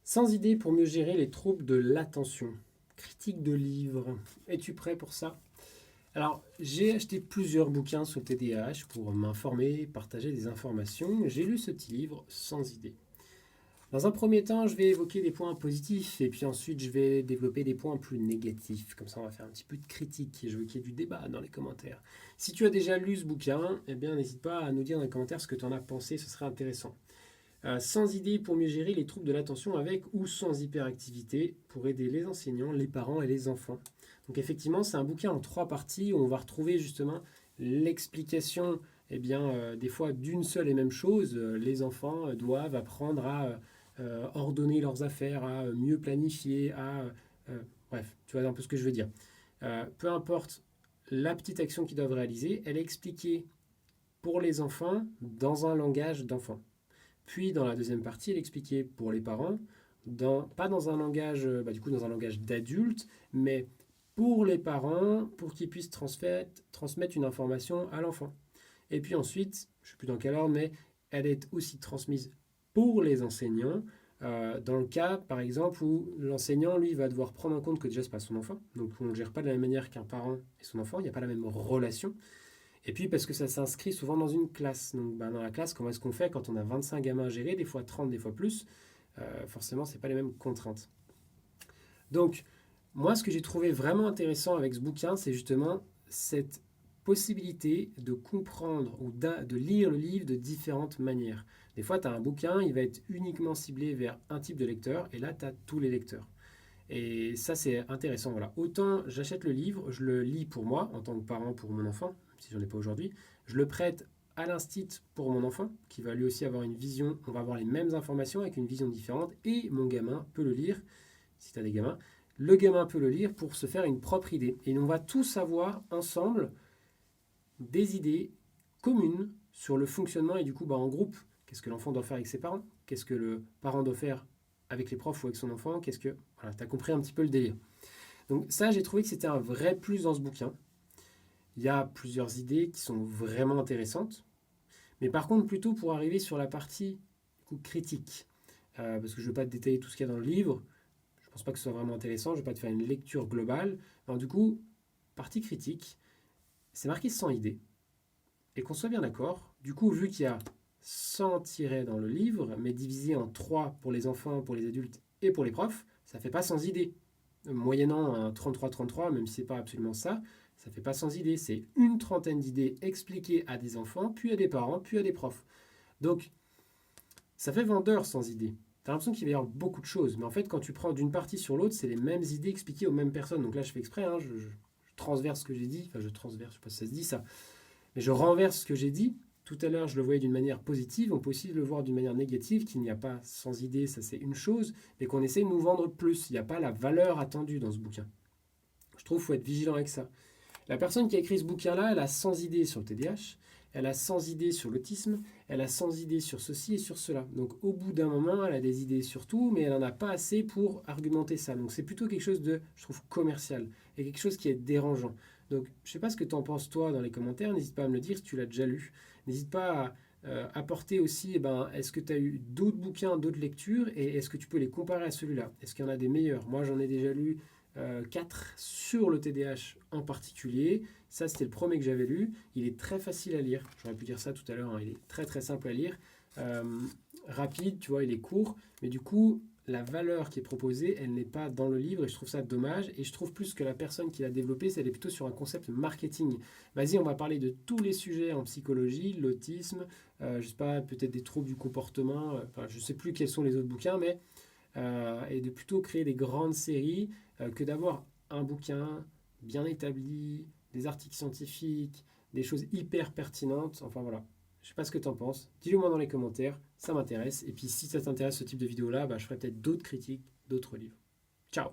Sans idée pour mieux gérer les troubles de l'attention. Critique de livres. Es-tu prêt pour ça? Alors, j'ai acheté plusieurs bouquins sur le TDAH pour m'informer, partager des informations. J'ai lu ce petit livre, Sans idée. Dans un premier temps, je vais évoquer des points positifs et puis ensuite, je vais développer des points plus négatifs. Comme ça, on va faire un petit peu de critique et je veux qu'il y ait du débat dans les commentaires. Si tu as déjà lu ce bouquin, eh bien, n'hésite pas à nous dire dans les commentaires ce que tu en as pensé, ce serait intéressant. Sans idée pour mieux gérer les troubles de l'attention avec ou sans hyperactivité pour aider les enseignants, les parents et les enfants. Donc effectivement, c'est un bouquin en 3 parties où on va retrouver justement l'explication des fois d'une seule et même chose. Les enfants doivent apprendre à ordonner leurs affaires, à mieux planifier, bref, tu vois un peu ce que je veux dire. Peu importe la petite action qu'ils doivent réaliser, elle est expliquée pour les enfants dans un langage d'enfant. Puis dans la deuxième partie, elle expliquait pour les parents, pas dans un langage, dans un langage d'adulte, mais pour les parents, pour qu'ils puissent transmettre une information à l'enfant. Et puis ensuite, je ne sais plus dans quel ordre, mais elle est aussi transmise pour les enseignants, dans le cas, par exemple, où l'enseignant, lui, va devoir prendre en compte que déjà, ce n'est pas son enfant. Donc, on ne le gère pas de la même manière qu'un parent et son enfant. Il n'y a pas la même relation. Et puis parce que ça s'inscrit souvent dans une classe. Donc dans la classe, comment est-ce qu'on fait quand on a 25 gamins à gérer, des fois 30, des fois plus forcément, ce n'est pas les mêmes contraintes. Donc, moi, ce que j'ai trouvé vraiment intéressant avec ce bouquin, c'est justement cette possibilité de comprendre ou de lire le livre de différentes manières. Des fois, tu as un bouquin, il va être uniquement ciblé vers un type de lecteur, et là, tu as tous les lecteurs. Et ça, c'est intéressant. Voilà. Autant j'achète le livre, je le lis pour moi, en tant que parent pour mon enfant, si j'en ai pas aujourd'hui. Je le prête à l'instit pour mon enfant, qui va lui aussi avoir une vision. On va avoir les mêmes informations avec une vision différente. Et mon gamin peut le lire, si tu as des gamins. Le gamin peut le lire pour se faire une propre idée. Et on va tous avoir ensemble des idées communes sur le fonctionnement et du coup, en groupe, qu'est-ce que l'enfant doit faire avec ses parents? Qu'est-ce que le parent doit faire avec les profs ou avec son enfant? Voilà, tu as compris un petit peu le délire. Donc ça, j'ai trouvé que c'était un vrai plus dans ce bouquin. Il y a plusieurs idées qui sont vraiment intéressantes. Mais par contre, plutôt pour arriver sur la partie critique, parce que je ne vais pas te détailler tout ce qu'il y a dans le livre, je ne pense pas que ce soit vraiment intéressant, je ne vais pas te faire une lecture globale. Alors du coup, partie critique, c'est marqué 100 idées. Et qu'on soit bien d'accord, du coup, vu qu'il y a 100 tirets dans le livre, mais divisé en 3 pour les enfants, pour les adultes et pour les profs, ça ne fait pas 100 idées. Moyennant un 33-33, même si ce n'est pas absolument ça, ça ne fait pas 100 idées. C'est une trentaine d'idées expliquées à des enfants, puis à des parents, puis à des profs. Donc, ça fait vendeur sans idées. Tu as l'impression qu'il va y avoir beaucoup de choses. Mais en fait, quand tu prends d'une partie sur l'autre, c'est les mêmes idées expliquées aux mêmes personnes. Donc là, je fais exprès, je transverse ce que j'ai dit. Enfin, je transverse, je ne sais pas si ça se dit ça. Mais je renverse ce que j'ai dit. Tout à l'heure, je le voyais d'une manière positive. On peut aussi le voir d'une manière négative, qu'il n'y a pas sans idée, ça c'est une chose, mais qu'on essaie de nous vendre plus. Il n'y a pas la valeur attendue dans ce bouquin. Je trouve qu'il faut être vigilant avec ça. La personne qui a écrit ce bouquin-là, elle a 100 idées sur le TDAH, elle a 100 idées sur l'autisme, elle a 100 idées sur ceci et sur cela. Donc au bout d'un moment, elle a des idées sur tout, mais elle n'en a pas assez pour argumenter ça. Donc c'est plutôt quelque chose de, je trouve, commercial, et quelque chose qui est dérangeant. Donc je ne sais pas ce que tu en penses toi dans les commentaires, n'hésite pas à me le dire si tu l'as déjà lu. N'hésite pas à apporter aussi, est-ce que tu as eu d'autres bouquins, d'autres lectures, et est-ce que tu peux les comparer à celui-là? Est-ce qu'il y en a des meilleurs? Moi j'en ai déjà lu 4 sur le TDAH en particulier. Ça, c'était le premier que j'avais lu. Il est très facile à lire. J'aurais pu dire ça tout à l'heure. Il est très très simple à lire. Rapide, tu vois, il est court. Mais du coup, la valeur qui est proposée, elle n'est pas dans le livre et je trouve ça dommage. Et je trouve plus que la personne qui l'a développé, elle est plutôt sur un concept marketing. Vas-y, on va parler de tous les sujets en psychologie, l'autisme, je sais pas, peut-être des troubles du comportement. Je sais plus quels sont les autres bouquins, mais et de plutôt créer des grandes séries que d'avoir un bouquin bien établi, des articles scientifiques, des choses hyper pertinentes. Enfin voilà, je ne sais pas ce que tu en penses. Dis-le moi dans les commentaires, ça m'intéresse. Et puis si ça t'intéresse ce type de vidéo-là, je ferai peut-être d'autres critiques, d'autres livres. Ciao!